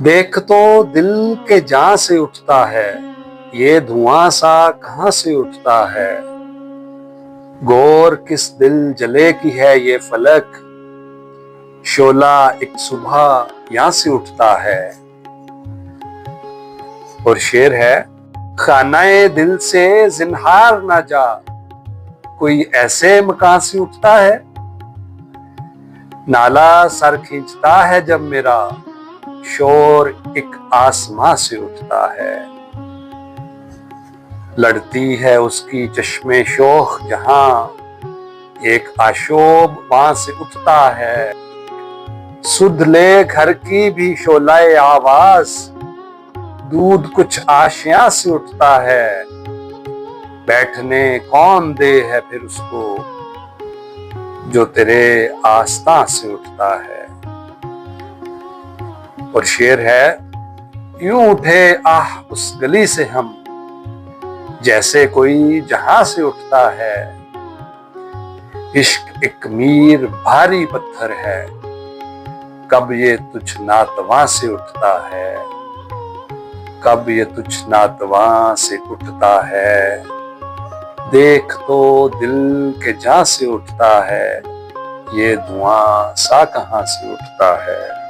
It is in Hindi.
देख तो दिल के जहां से उठता है, ये धुआं सा कहां से उठता है। गौर किस दिल जले की है ये फलक, शोला एक सुबह यहां से उठता है। और शेर है, खानाए दिल से जिन्हार ना जा, कोई ऐसे मकान से उठता है। नाला सर खींचता है जब मेरा, शोर एक आसमां से उठता है। लड़ती है उसकी चश्मे शोख जहां, एक आशोब वहां से उठता है। सुध ले घर की भी शोलाए आवाज, दूध कुछ आशियां से उठता है। बैठने कौन दे है फिर उसको, जो तेरे आस्था से उठता है। और शेर है, यूं उठे आह उस गली से हम, जैसे कोई जहां से उठता है। इश्क एक मीर भारी पत्थर है, कब ये तुझ नातवा से उठता है। कब ये तुझ नातवा से उठता है। देख तो दिल के जहां से उठता है, ये धुआं सा कहां से उठता है।